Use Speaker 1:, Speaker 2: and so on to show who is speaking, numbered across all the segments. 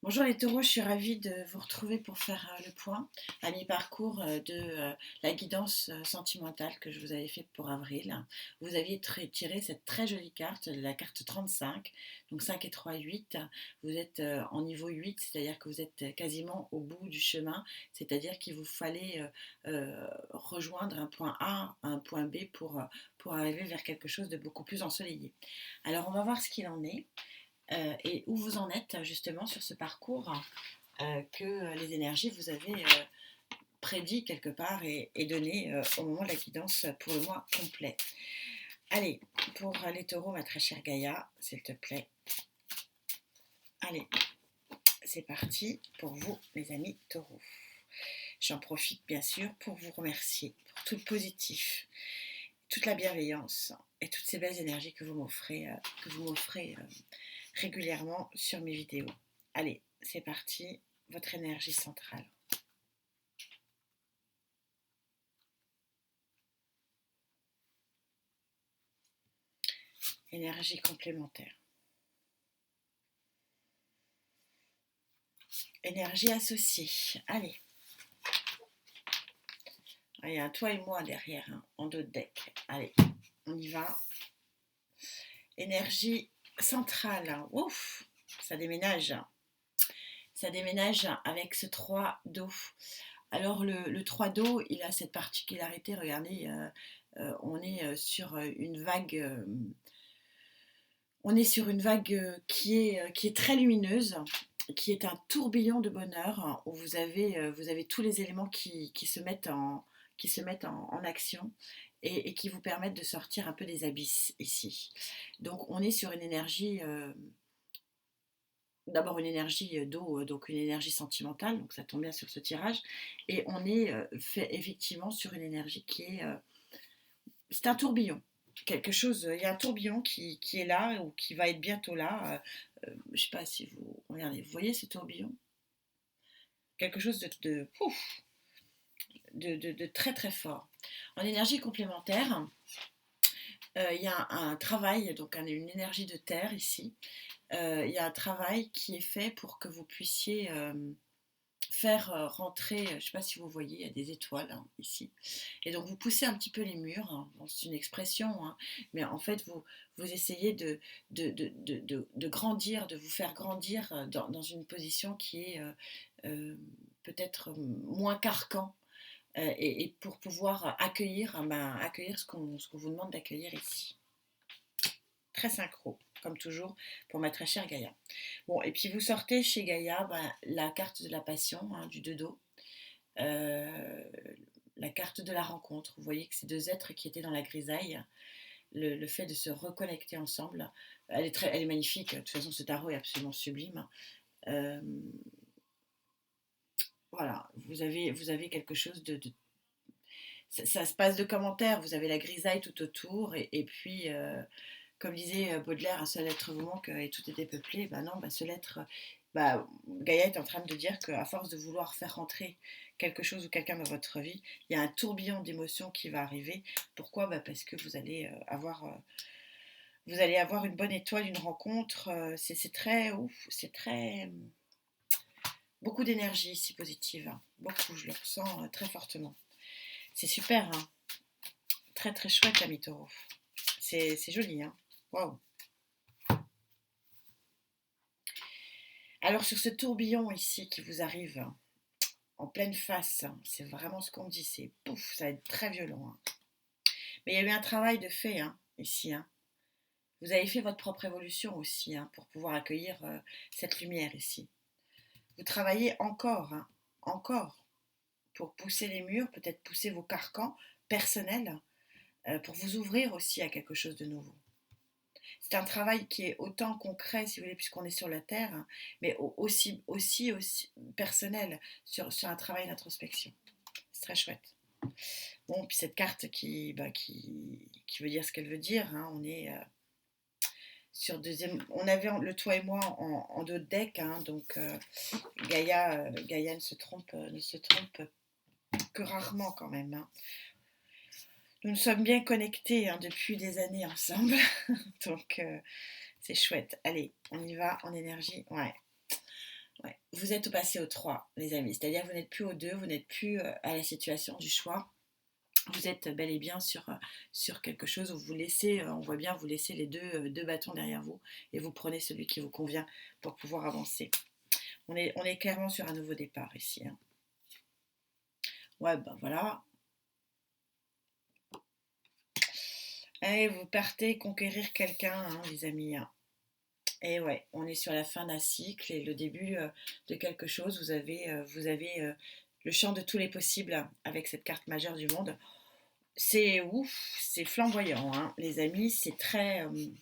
Speaker 1: Bonjour les taureaux, je suis ravie de vous retrouver pour faire le point à mi-parcours de la guidance sentimentale que je vous avais faite pour avril. Vous aviez tiré cette très jolie carte, la carte 35, donc 5 et 3, 8. Vous êtes en niveau 8, c'est-à-dire que vous êtes quasiment au bout du chemin, c'est-à-dire qu'il vous fallait rejoindre un point A, un point B pour arriver vers quelque chose de beaucoup plus ensoleillé. Alors on va voir ce qu'il en est et où vous en êtes justement sur ce parcours que les énergies vous avez prédit quelque part et donné au moment de la guidance pour le mois complet. Allez, pour les taureaux, ma très chère Gaïa, s'il te plaît. Allez, c'est parti pour vous, mes amis taureaux. J'en profite bien sûr pour vous remercier pour tout le positif, toute la bienveillance et toutes ces belles énergies que vous m'offrez régulièrement sur mes vidéos. Allez, c'est parti, votre énergie centrale. Énergie complémentaire. Énergie associée. Allez. Il y a un toi et moi derrière, hein, en dos de deck. Allez, on y va. Énergie centrale. Ouf, ça déménage. Ça déménage avec ce 3 d'eau. Alors le 3 d'eau, il a cette particularité, regardez, on est sur une vague qui est très lumineuse, qui est un tourbillon de bonheur où vous avez tous les éléments qui se mettent en action et qui vous permettent de sortir un peu des abysses ici. Donc on est sur une énergie, d'abord une énergie d'eau, donc une énergie sentimentale, donc ça tombe bien sur ce tirage, et on est fait effectivement sur une énergie qui est c'est un tourbillon. Quelque chose, il y a un tourbillon qui est là ou qui va être bientôt là. Je ne sais pas si vous regardez, vous voyez ce tourbillon? Quelque chose de très très fort. En énergie complémentaire, il y a un travail, donc une énergie de terre ici. Il y a un travail qui est fait pour que vous puissiez faire rentrer, je ne sais pas si vous voyez, il y a des étoiles hein, ici. Et donc vous poussez un petit peu les murs, hein. Bon, c'est une expression, hein, mais en fait vous essayez de grandir, de vous faire grandir dans une position qui est peut-être moins carcan. Et pour pouvoir accueillir ce qu'on vous demande d'accueillir ici. Très synchro, comme toujours, pour ma très chère Gaïa. Bon, et puis vous sortez chez Gaïa la carte de la passion, hein, du dodo, euh, la carte de la rencontre. Vous voyez que ces deux êtres qui étaient dans la grisaille, le fait de se reconnecter ensemble, elle est magnifique. De toute façon, ce tarot est absolument sublime. Euh, voilà, vous avez quelque chose ça se passe de commentaires. Vous avez la grisaille tout autour, et puis comme disait Baudelaire, un seul être vous manque et tout était peuplé. Ben non, ben seul être. Gaïa est en train de dire qu'à force de vouloir faire rentrer quelque chose ou quelqu'un dans votre vie, il y a un tourbillon d'émotions qui va arriver. Pourquoi parce que vous allez avoir une bonne étoile, une rencontre. C'est très ouf, c'est très beaucoup d'énergie ici positive. Hein. Beaucoup, je le ressens très fortement. C'est super, hein. Très très chouette, la Taureau. C'est joli, hein. Waouh. Alors sur ce tourbillon ici qui vous arrive en pleine face, c'est vraiment ce qu'on dit, c'est pouf, ça va être très violent. Hein. Mais il y a eu un travail de fait hein, ici. Hein. Vous avez fait votre propre évolution aussi hein, pour pouvoir accueillir cette lumière ici. Vous travaillez encore, hein, encore, pour pousser les murs, peut-être pousser vos carcans personnels, pour vous ouvrir aussi à quelque chose de nouveau. C'est un travail qui est autant concret, si vous voulez, puisqu'on est sur la Terre, hein, mais aussi personnel, sur un travail d'introspection. C'est très chouette. Bon, puis cette carte qui veut dire ce qu'elle veut dire, hein, on est sur deuxième. On avait le toi et moi en deux decks, hein, donc Gaïa ne se trompe que rarement quand même. Hein. Nous nous sommes bien connectés hein, depuis des années ensemble, donc c'est chouette. Allez, on y va en énergie. Ouais. Ouais. Vous êtes passé au 3, les amis. C'est-à-dire que vous n'êtes plus au 2, vous n'êtes plus à la situation du choix. Vous êtes bel et bien sur quelque chose où vous laissez, on voit bien, vous laissez les deux bâtons derrière vous et vous prenez celui qui vous convient pour pouvoir avancer. On est clairement sur un nouveau départ ici. Hein. Ouais, ben voilà. Et vous partez conquérir quelqu'un, hein, les amis. Hein. Et ouais, on est sur la fin d'un cycle et le début de quelque chose. Vous avez le champ de tous les possibles avec cette carte majeure du monde. C'est ouf, c'est flamboyant, hein, les amis. C'est très. Je ne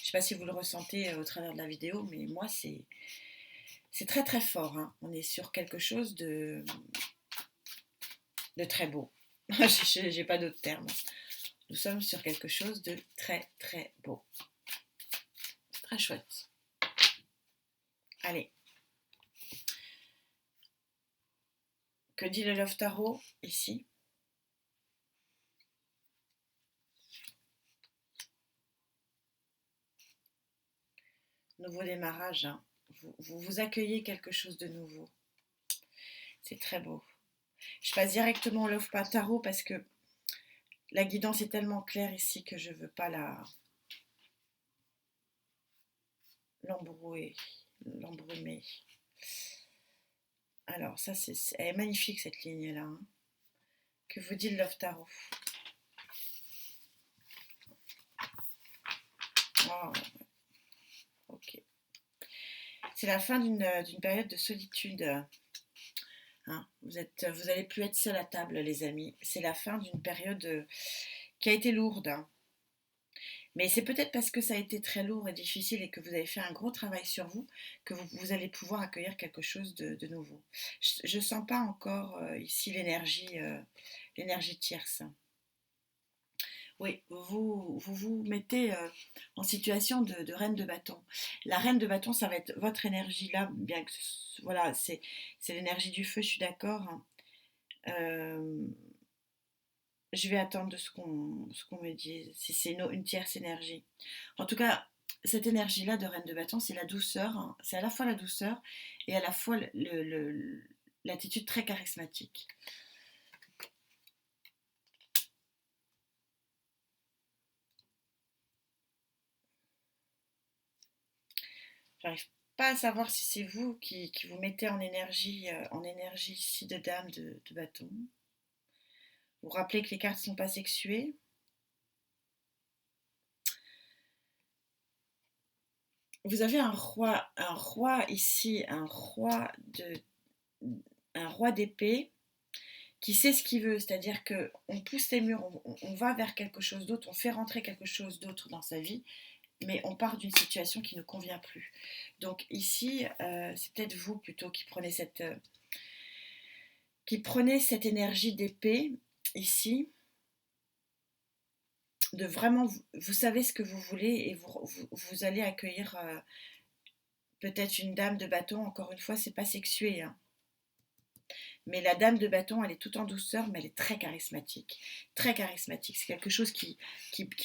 Speaker 1: sais pas si vous le ressentez au travers de la vidéo, mais moi, c'est très très fort. Hein. On est sur quelque chose de très beau. J'ai pas d'autres termes. Nous sommes sur quelque chose de très très beau. Très chouette. Allez. Que dit le Love Tarot ici? Nouveau démarrage. Hein. Vous accueillez quelque chose de nouveau. C'est très beau. Je passe directement au Love Tarot parce que la guidance est tellement claire ici que je ne veux pas l'embroumer. Alors, ça, elle est magnifique cette ligne-là. Hein. Que vous dit le Love Tarot? Oh, ok. C'est la fin d'une période de solitude. Hein. Vous allez plus être seul à table, les amis. C'est la fin d'une période qui a été lourde. Hein. Mais c'est peut-être parce que ça a été très lourd et difficile et que vous avez fait un gros travail sur vous que vous allez pouvoir accueillir quelque chose de nouveau. Je ne sens pas encore ici l'énergie tierce. Oui, vous mettez en situation de reine de bâton. La reine de bâton, ça va être votre énergie là, bien que voilà, c'est l'énergie du feu, je suis d'accord. Hein. Euh, je vais attendre de ce qu'on me dise, si c'est une tierce énergie. En tout cas, cette énergie-là de reine de bâton, c'est la douceur. Hein. C'est à la fois la douceur et à la fois l'attitude très charismatique. J'arrive pas à savoir si c'est vous qui vous mettez en énergie ici de dame de bâton. Vous rappelez que les cartes ne sont pas sexuées. Vous avez un roi ici, un roi d'épée qui sait ce qu'il veut, c'est-à-dire que on pousse les murs, on va vers quelque chose d'autre, on fait rentrer quelque chose d'autre dans sa vie, mais on part d'une situation qui ne convient plus. Donc ici, c'est peut-être vous plutôt qui prenez cette énergie d'épée ici, de vraiment, vous savez ce que vous voulez et vous allez accueillir peut-être une dame de bâton. Encore une fois, c'est pas sexué, hein. Mais la dame de bâton, elle est tout en douceur, mais elle est très charismatique. Très charismatique. C'est quelque chose qui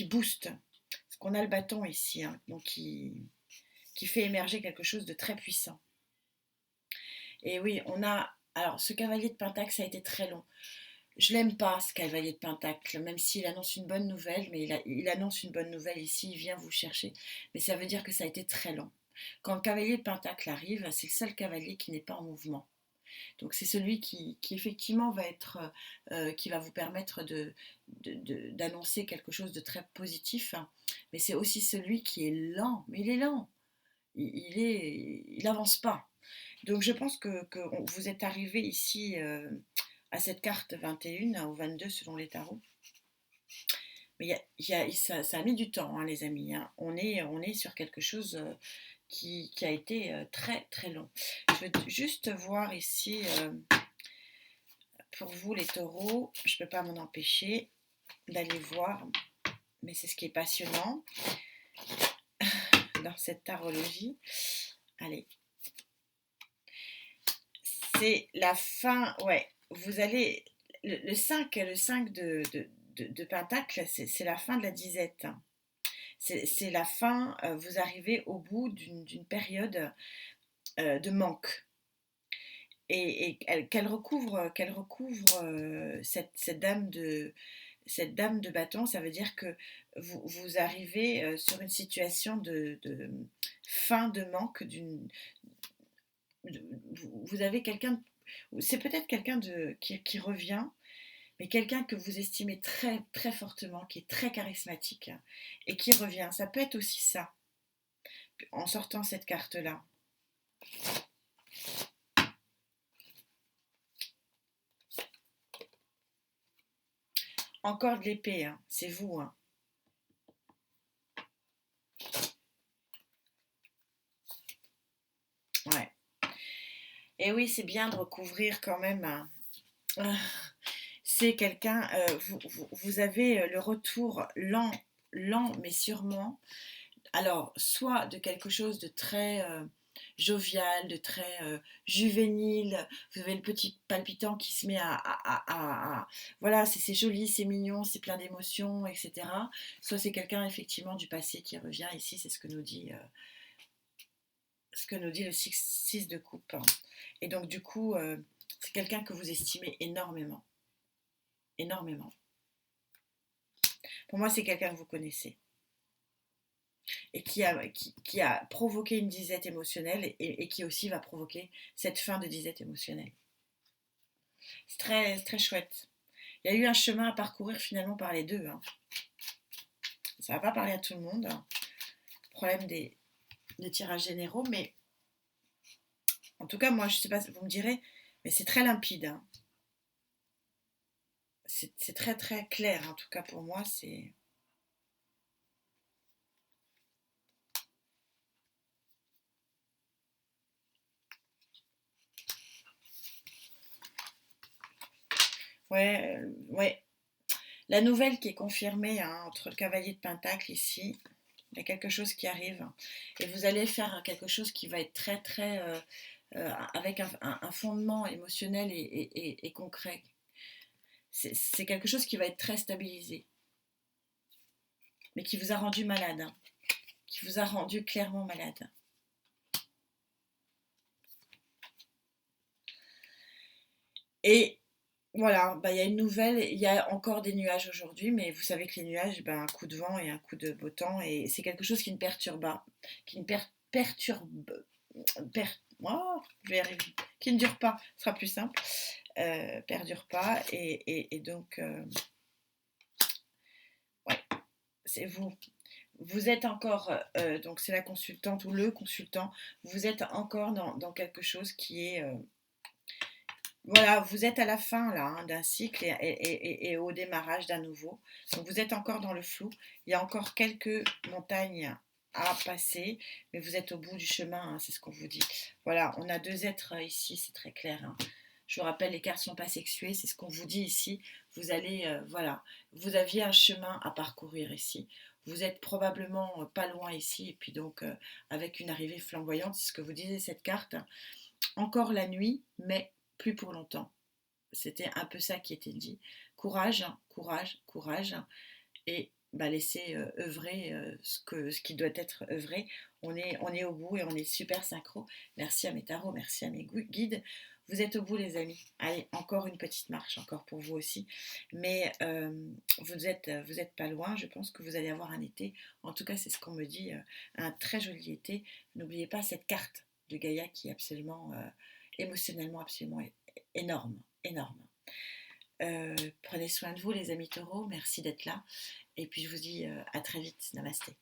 Speaker 1: booste. Parce qu'on a le bâton ici, hein, donc qui fait émerger quelque chose de très puissant. Et oui, on a. Alors, ce cavalier de Pentacle, ça a été très long. Je l'aime pas, ce cavalier de Pentacle, même s'il annonce une bonne nouvelle, mais il annonce une bonne nouvelle ici, il vient vous chercher. Mais ça veut dire que ça a été très long. Quand le cavalier de Pentacle arrive, c'est le seul cavalier qui n'est pas en mouvement. Donc c'est celui qui effectivement qui va vous permettre d'annoncer quelque chose de très positif, hein. Mais c'est aussi celui qui est lent. Mais il est lent. Il avance pas. Donc je pense que vous êtes arrivé ici à cette carte 21 ou 22 selon les tarots. Mais ça a mis du temps, hein, les amis. Hein. On est sur quelque chose qui a été très très long. Je veux juste voir ici, pour vous les taureaux, je ne peux pas m'en empêcher d'aller voir, mais c'est ce qui est passionnant dans cette tarologie. Allez. C'est la fin, ouais, vous allez, le 5 de Pentacle, c'est la fin de la disette. C'est la fin, vous arrivez au bout d'une période de manque. qu'elle recouvre cette dame de bâton. Ça veut dire que vous arrivez sur une situation de fin de manque vous avez quelqu'un, c'est peut-être quelqu'un qui revient, mais quelqu'un que vous estimez très, très fortement, qui est très charismatique et qui revient. Ça peut être aussi ça, en sortant cette carte-là. Encore de l'épée, hein, c'est vous. Hein. Ouais. Et oui, c'est bien de recouvrir quand même. Hein. C'est quelqu'un, vous avez le retour lent, lent mais sûrement. Alors, soit de quelque chose de très jovial, de très juvénile, vous avez le petit palpitant qui se met voilà, c'est joli, c'est mignon, c'est plein d'émotions, etc. Soit c'est quelqu'un effectivement du passé qui revient ici, c'est ce que nous dit le 6 de coupe. Et donc du coup, c'est quelqu'un que vous estimez énormément, énormément. Pour moi, c'est quelqu'un que vous connaissez et qui a provoqué une disette émotionnelle et qui aussi va provoquer cette fin de disette émotionnelle. C'est très, très chouette. Il y a eu un chemin à parcourir finalement par les deux. Hein. Ça ne va pas parler à tout le monde. Hein. Problème des tirages généraux, mais en tout cas, moi, je ne sais pas, vous me direz, mais c'est très limpide. Hein. C'est très, très clair. En tout cas, pour moi, c'est... Ouais, ouais. La nouvelle qui est confirmée hein, entre le cavalier de Pentacle ici, il y a quelque chose qui arrive. Et vous allez faire quelque chose qui va être très, très... avec un fondement émotionnel et concret. C'est quelque chose qui va être très stabilisé, mais qui vous a rendu malade, hein, qui vous a rendu clairement malade. Et voilà, bah, il y a une nouvelle, il y a encore des nuages aujourd'hui, mais vous savez que les nuages, bah, un coup de vent et un coup de beau temps, et c'est quelque chose qui ne perturbe pas, qui ne perturbe, oh, je vais y arriver, qui ne dure pas, ce sera plus simple, perdure pas, et donc, ouais, c'est vous. Vous êtes encore, donc c'est la consultante ou le consultant, vous êtes encore dans quelque chose qui est voilà, vous êtes à la fin là hein, d'un cycle et au démarrage d'un nouveau. Donc vous êtes encore dans le flou. Il y a encore quelques montagnes à passer, mais vous êtes au bout du chemin, hein, c'est ce qu'on vous dit. Voilà, on a deux êtres ici, c'est très clair. Hein. Je vous rappelle, les cartes ne sont pas sexuées, c'est ce qu'on vous dit ici. Vous allez, voilà, vous aviez un chemin à parcourir ici. Vous êtes probablement pas loin ici, et puis donc avec une arrivée flamboyante, c'est ce que vous disait cette carte. Encore la nuit, mais plus pour longtemps. C'était un peu ça qui était dit. Courage, courage, courage. Et bah, laisser œuvrer ce qui doit être œuvré. On est au bout et on est super synchro. Merci à mes tarots, merci à mes guides. Vous êtes au bout les amis. Allez, encore une petite marche, encore pour vous aussi. Mais vous êtes pas loin. Je pense que vous allez avoir un été. En tout cas, c'est ce qu'on me dit. Un très joli été. N'oubliez pas cette carte de Gaïa qui est absolument émotionnellement absolument énorme. Énorme. Prenez soin de vous les amis taureaux. Merci d'être là. Et puis je vous dis à très vite. Namasté.